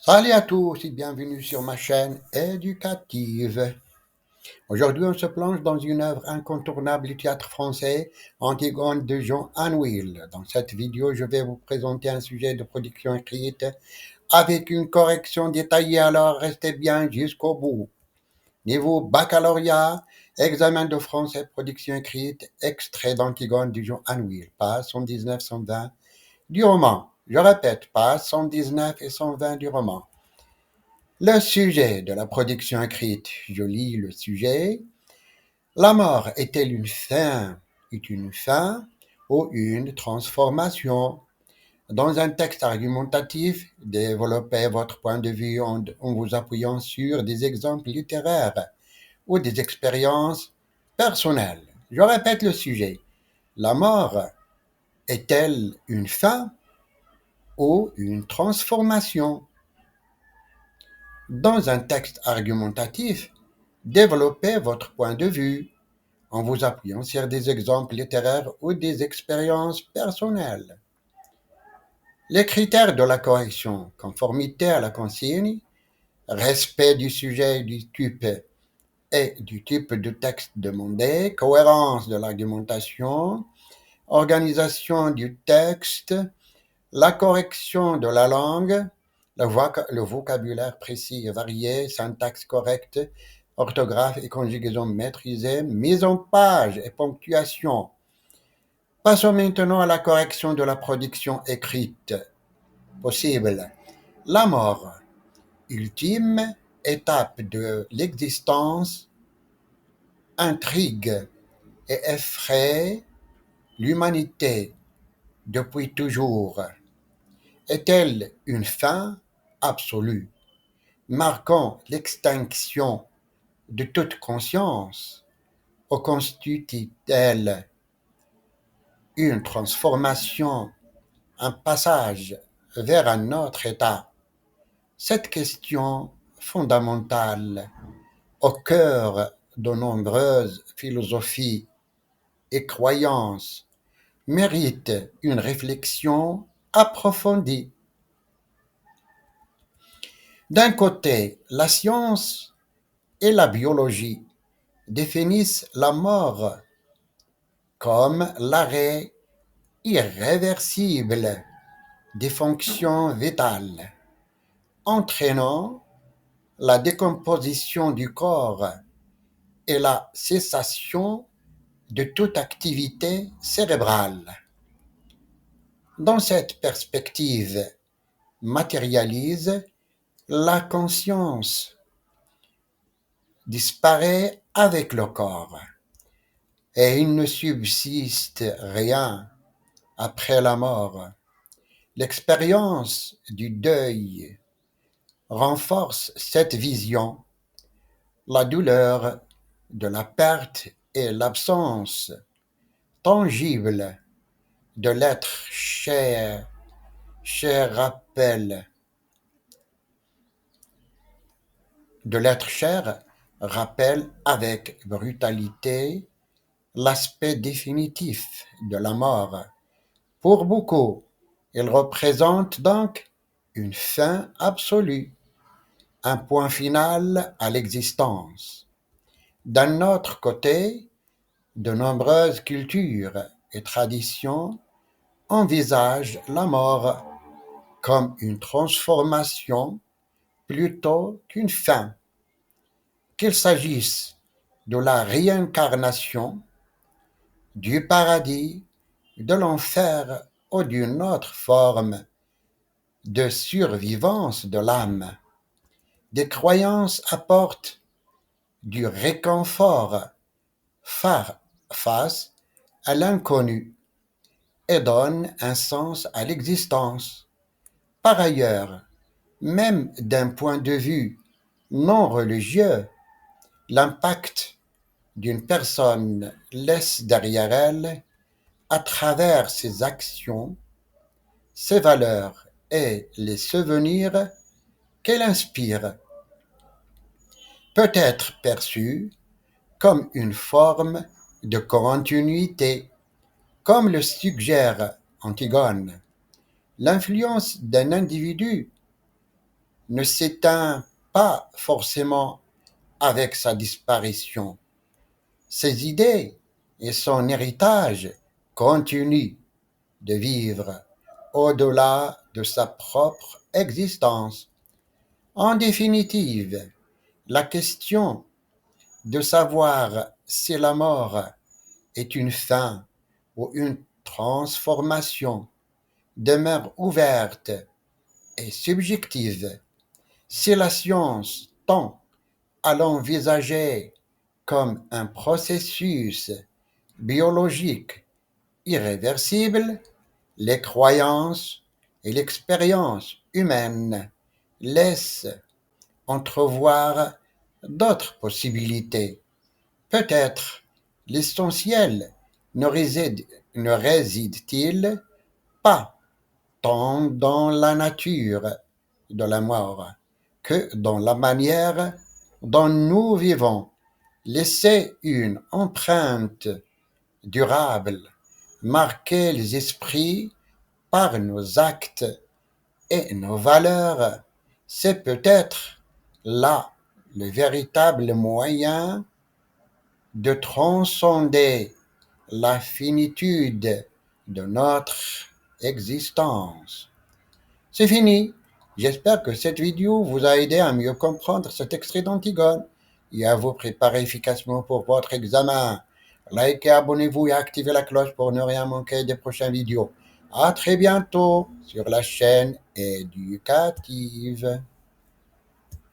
Salut à tous et bienvenue sur ma chaîne éducative. Aujourd'hui, on se plonge dans une œuvre incontournable du théâtre français, Antigone de Jean Anouilh. Dans cette vidéo, je vais vous présenter un sujet de production écrite avec une correction détaillée, alors restez bien jusqu'au bout. Niveau baccalauréat, examen de français, production écrite, extrait d'Antigone de Jean Anouilh, pages 119-120 du roman. Je répète, pages 119 et 120 du roman. Le sujet de la production écrite, je lis le sujet. La mort est-elle une fin ou une transformation? Dans un texte argumentatif, développez votre point de vue en vous appuyant sur des exemples littéraires ou des expériences personnelles. Je répète le sujet. La mort est-elle une fin ou une transformation? Dans un texte argumentatif, développez votre point de vue en vous appuyant sur des exemples littéraires ou des expériences personnelles. Les critères de la correction: conformité à la consigne, respect du sujet et du type de texte demandé, cohérence de l'argumentation, organisation du texte, la correction de la langue, le vocabulaire précis et varié, syntaxe correcte, orthographe et conjugaison maîtrisée, mise en page et ponctuation. Passons maintenant à la correction de la production écrite possible. La mort, ultime étape de l'existence, intrigue et effraie l'humanité depuis toujours. Est-elle une fin absolue, marquant l'extinction de toute conscience, ou constitue-t-elle une transformation, un passage vers un autre état? Cette question fondamentale, au cœur de nombreuses philosophies et croyances, mérite une réflexion approfondie. D'un côté, la science et la biologie définissent la mort comme l'arrêt irréversible des fonctions vitales, entraînant la décomposition du corps et la cessation de toute activité cérébrale. Dans cette perspective matérialise, la conscience disparaît avec le corps et il ne subsiste rien après la mort. L'expérience du deuil renforce cette vision. La douleur de la perte et l'absence tangible de l'être cher rappelle avec brutalité l'aspect définitif de la mort. Pour beaucoup, il représente donc une fin absolue, un point final à l'existence. D'un autre côté, de nombreuses cultures et traditions envisagent la mort comme une transformation plutôt qu'une fin, qu'il s'agisse de la réincarnation, du paradis, de l'enfer ou d'une autre forme de survivance de l'âme. Des croyances apportent du réconfort face à l'inconnu et donnent un sens à l'existence. Par ailleurs, même d'un point de vue non religieux, l'impact d'une personne laisse derrière elle, à travers ses actions, ses valeurs et les souvenirs qu'elle inspire, peut être perçu comme une forme de continuité, comme le suggère Antigone. L'influence d'un individu ne s'éteint pas forcément avec sa disparition. Ses idées et son héritage continuent de vivre au-delà de sa propre existence. En définitive, la question de savoir si la mort est une fin ou une transformation demeure ouverte et subjective. Si la science tend à l'envisager comme un processus biologique irréversible, les croyances et l'expérience humaine laissent entrevoir d'autres possibilités. Peut-être l'essentiel ne réside-t-il pas tant dans la nature de la mort que dans la manière dont nous vivons. Laisser une empreinte durable, marquer les esprits par nos actes et nos valeurs, c'est peut-être là le véritable moyen de transcender la finitude de notre existence. C'est fini. J'espère que cette vidéo vous a aidé à mieux comprendre cet extrait d'Antigone et à vous préparer efficacement pour votre examen. Likez, abonnez-vous et activez la cloche pour ne rien manquer des prochaines vidéos. À très bientôt sur la chaîne éducative.